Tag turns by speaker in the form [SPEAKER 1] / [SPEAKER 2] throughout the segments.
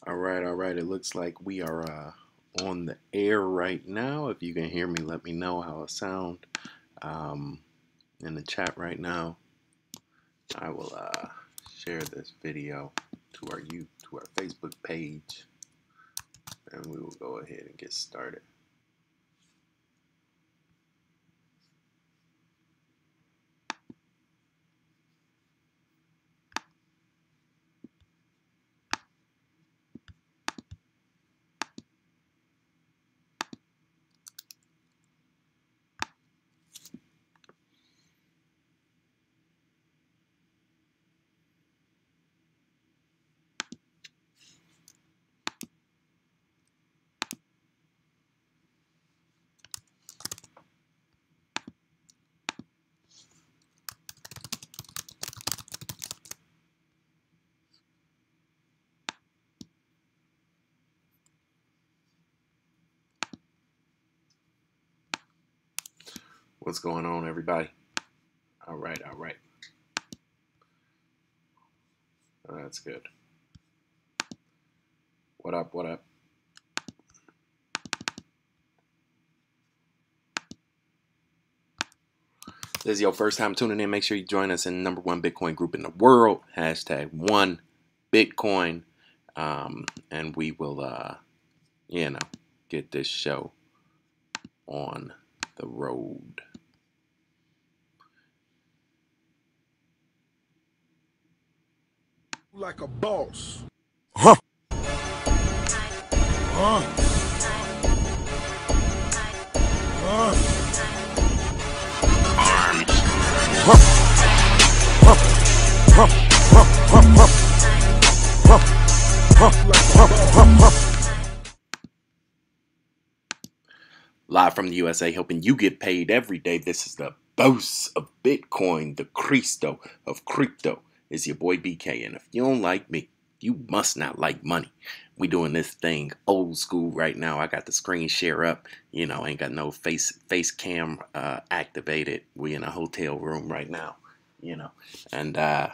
[SPEAKER 1] All right. It looks like we are on the air right now. If you can hear me, let me know how it sound um, in the chat right now. I will share this video to our Facebook page, and we will go ahead and get started. What's going on, everybody? All right. Oh, that's good. What up? This is your first time tuning in. Make sure you join us in the #1 Bitcoin group in the world. #1Bitcoin. And we will, get this show on the road.
[SPEAKER 2] Like a boss.
[SPEAKER 1] Live from the USA, helping you get paid every day. This is the boss of Bitcoin, the Cristo of crypto. Is your boy BK, and if you don't like me, you must not like money. We doing this thing old school right now. I got the screen share up. Ain't got no face cam activated. We in a hotel room right now. And I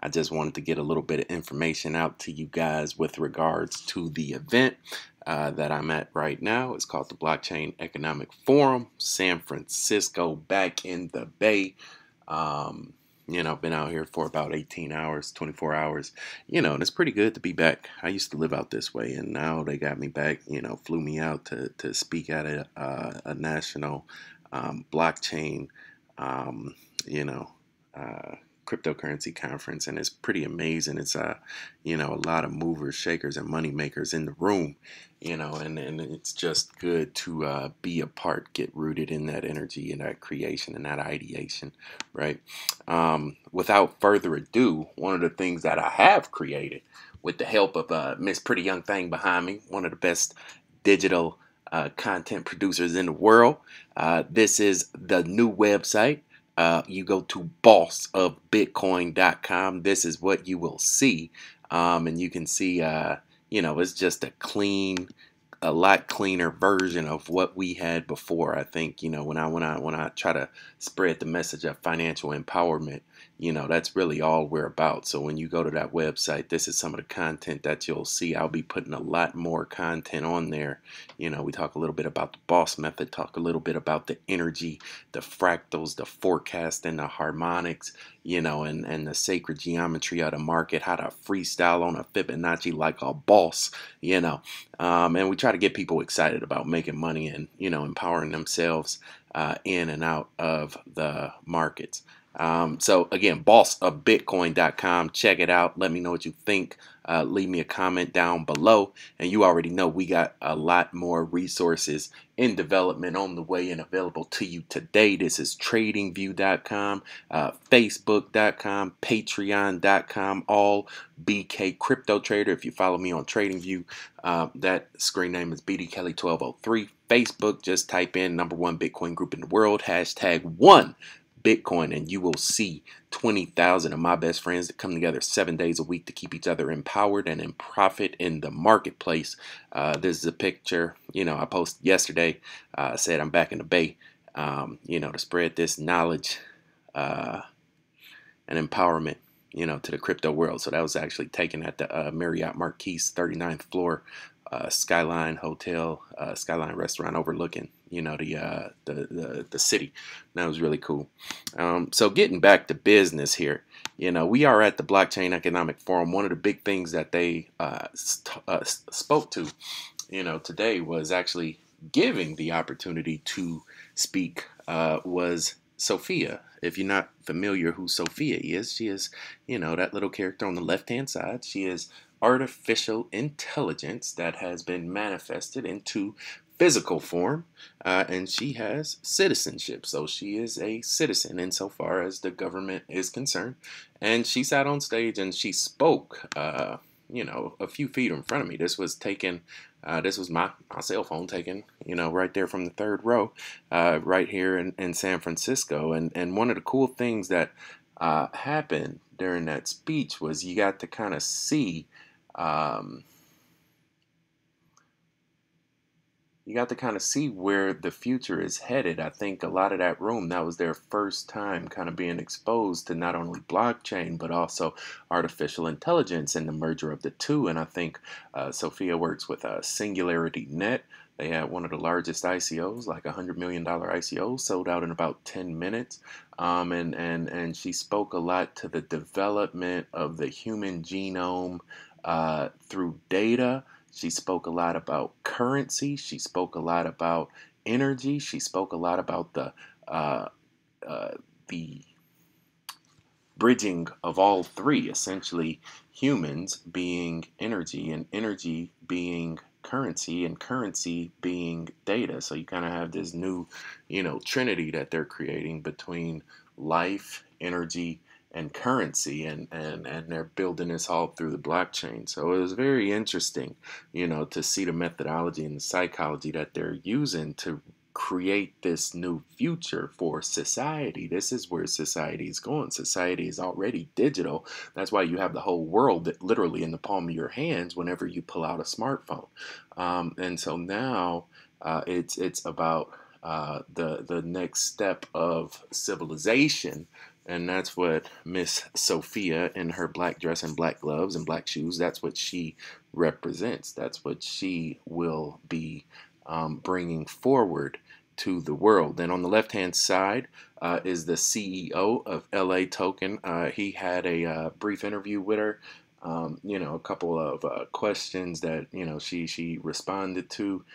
[SPEAKER 1] just wanted to get a little bit of information out to you guys with regards to the event that I'm at right now. It's called the Blockchain Economic Forum, San Francisco, back in the Bay. Been out here for about 18 hours, 24 hours, and it's pretty good to be back. I used to live out this way, and now they got me back, flew me out to speak at a national blockchain, cryptocurrency conference, and it's pretty amazing. It's a lot of movers, shakers, and money makers in the room, and it's just good to be a part, get rooted in that energy and that creation and that ideation, right? Without further ado, one of the things that I have created with the help of Miss Pretty Young Thing behind me, one of the best digital content producers in the world. This is the new website. You go to bossofbitcoin.com. This is what you will see. And you can see, it's just a lot cleaner version of what we had before. I think, when I try to spread the message of financial empowerment, that's really all we're about. So when you go to that website, this is some of the content that you'll see. I'll be putting a lot more content on there. We talk a little bit about the boss method, talk a little bit about the energy, the fractals, the forecast, and the harmonics, and the sacred geometry of the market, how to freestyle on a Fibonacci like a boss, and we try to get people excited about making money and, empowering themselves in and out of the markets. So again, bossofbitcoin.com. Check it out. Let me know what you think. Leave me a comment down below. And you already know we got a lot more resources in development on the way and available to you today. This is tradingview.com, facebook.com, patreon.com, all BK Crypto Trader. If you follow me on TradingView, that screen name is BDKelly1203. Facebook, just type in #1 Bitcoin group in the world, #1 Bitcoin, and you will see 20,000 of my best friends that come together 7 days a week to keep each other empowered and in profit in the marketplace. This is a picture, I posted yesterday. Said I'm back in the Bay, to spread this knowledge and empowerment to the crypto world. So that was actually taken at the Marriott Marquis 39th floor Skyline Hotel, Skyline restaurant overlooking, the city. That was really cool. So getting back to business here, we are at the Blockchain Economic Forum. One of the big things that they spoke to, today was actually giving the opportunity to speak was Sophia. If you're not familiar who Sophia is, she is, that little character on the left-hand side. She is artificial intelligence that has been manifested into physical form, and she has citizenship. So she is a citizen insofar as the government is concerned. And she sat on stage and she spoke, a few feet in front of me. This was taken. This was my cell phone taken, right there from the third row, right here in San Francisco. And one of the cool things that happened during that speech was you got to kind of see, where the future is headed. I think a lot of that room, that was their first time kind of being exposed to not only blockchain, but also artificial intelligence and the merger of the two. And I think Sophia works with Singularity Net. They had one of the largest ICOs, like $100 million ICO, sold out in about 10 minutes. And she spoke a lot to the development of the human genome through data. She spoke a lot about currency. She spoke a lot about energy. She spoke a lot about the bridging of all three, essentially humans being energy and energy being currency and currency being data. So you kind of have this new, trinity that they're creating between life, energy, and currency, and they're building this all through the blockchain. So it was very interesting, to see the methodology and the psychology that they're using to create this new future for society. This is where society is going. Society is already digital. That's why you have the whole world literally in the palm of your hands whenever you pull out a smartphone. And so now it's about the next step of civilization. And that's what Miss Sophia in her black dress and black gloves and black shoes, that's what she represents. That's what she will be bringing forward to the world. And on the left-hand side is the CEO of LA Token. He had a brief interview with her. A couple of questions that, she responded to.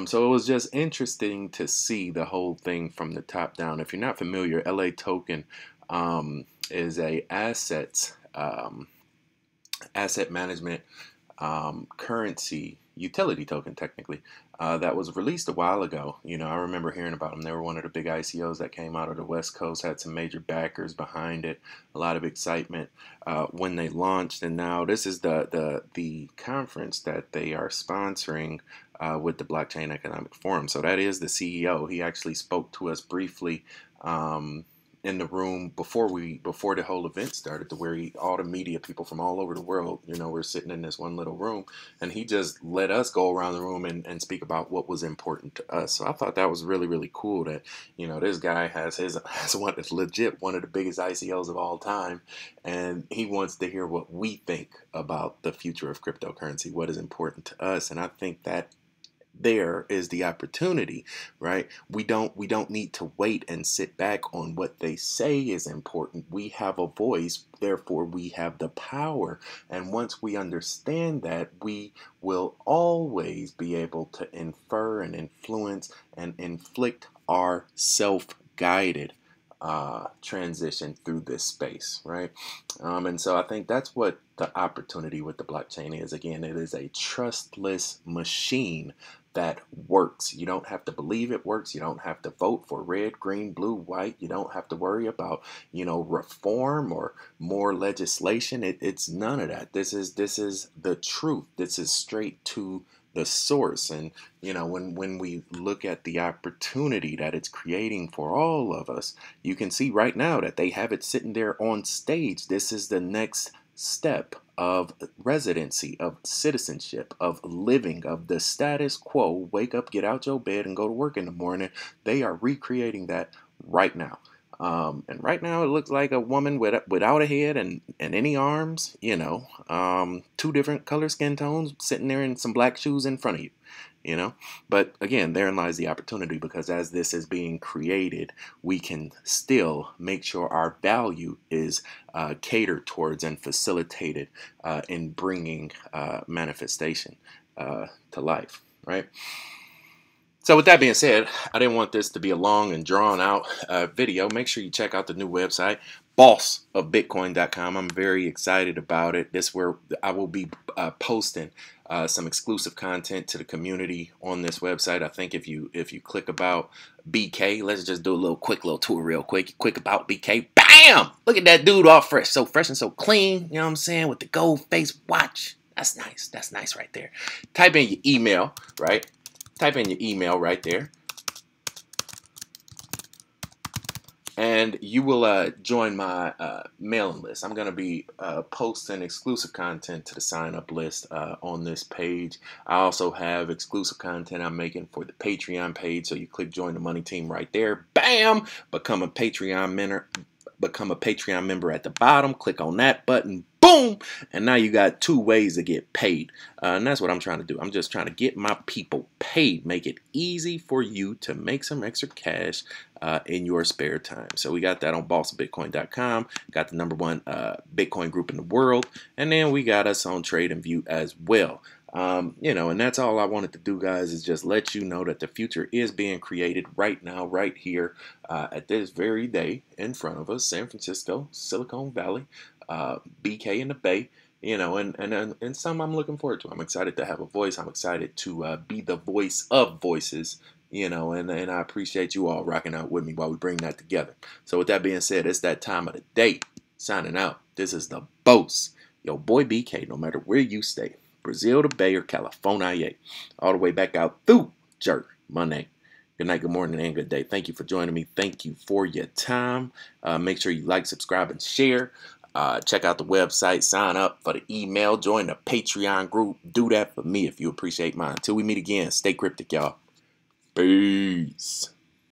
[SPEAKER 1] So it was just interesting to see the whole thing from the top down. If you're not familiar, LA Token is a asset management currency utility token, technically, that was released a while ago. I remember hearing about them. They were one of the big ICOs that came out of the West Coast, had some major backers behind it, a lot of excitement when they launched. And now this is the conference that they are sponsoring with the Blockchain Economic Forum. So that is the CEO. He actually spoke to us briefly in the room before the whole event started, to where all the media people from all over the world, we're sitting in this one little room, and he just let us go around the room and speak about what was important to us. So I thought that was really, really cool that, this guy has one that's legit one of the biggest ICOs of all time, and he wants to hear what we think about the future of cryptocurrency, what is important to us. And I think that there is the opportunity, right? We don't need to wait and sit back on what they say is important. We have a voice, therefore we have the power. And once we understand that, we will always be able to infer and influence and inflict our self-guided transition through this space, right? And so I think that's what the opportunity with the blockchain is. Again, it is a trustless machine that works. You don't have to believe it works. You don't have to vote for red, green, blue, white. You don't have to worry about, reform or more legislation. It's none of that. This is the truth. This is straight to the source. And when we look at the opportunity that it's creating for all of us, you can see right now that they have it sitting there on stage. This is the next step of residency, of citizenship, of living, of the status quo. Wake up, get out your bed, and go to work in the morning. They are recreating that right now. And right now it looks like a woman without a head and any arms, two different color skin tones sitting there in some black shoes in front of you. But again, therein lies the opportunity, because as this is being created, we can still make sure our value is catered towards and facilitated in bringing manifestation to life, right? So with that being said, I didn't want this to be a long and drawn out video. Make sure you check out the new website, bossofbitcoin.com. I'm very excited about it. This is where I will be posting some exclusive content to the community on this website. I think if you click about BK, let's just do a quick little tour real quick. Quick about BK. Bam! Look at that dude, all fresh. So fresh and so clean, you know what I'm saying, with the gold face watch. That's nice. That's nice right there. Type in your email, right? Type in your email right there, and you will join my mailing list. I'm going to be posting exclusive content to the sign-up list on this page. I also have exclusive content I'm making for the Patreon page, so you click Join the Money Team right there. Bam! Become a Patreon member at the bottom. Click on that button. Boom! And now you got 2 ways to get paid. And that's what I'm trying to do. I'm just trying to get my people paid. Make it easy for you to make some extra cash in your spare time. So we got that on bossofbitcoin.com. Got the #1 Bitcoin group in the world. And then we got us on TradingView as well. And that's all I wanted to do, guys, is just let you know that the future is being created right now, right here, at this very day in front of us. San Francisco, Silicon Valley, BK in the Bay, and some I'm looking forward to. I'm excited to have a voice. I'm excited to be the voice of voices, and I appreciate you all rocking out with me while we bring that together. So with that being said, it's that time of the day. Signing out. This is the boss, your boy BK, no matter where you stay. Brazil, the Bay, or California, all the way back out through jerk Monday. Good night, good morning, and good day. Thank you for joining me. Thank you for your time. Make sure you like, subscribe, and share. Check out the website. Sign up for the email. Join the Patreon group. Do that for me if you appreciate mine. Until we meet again, stay cryptic, y'all. Peace.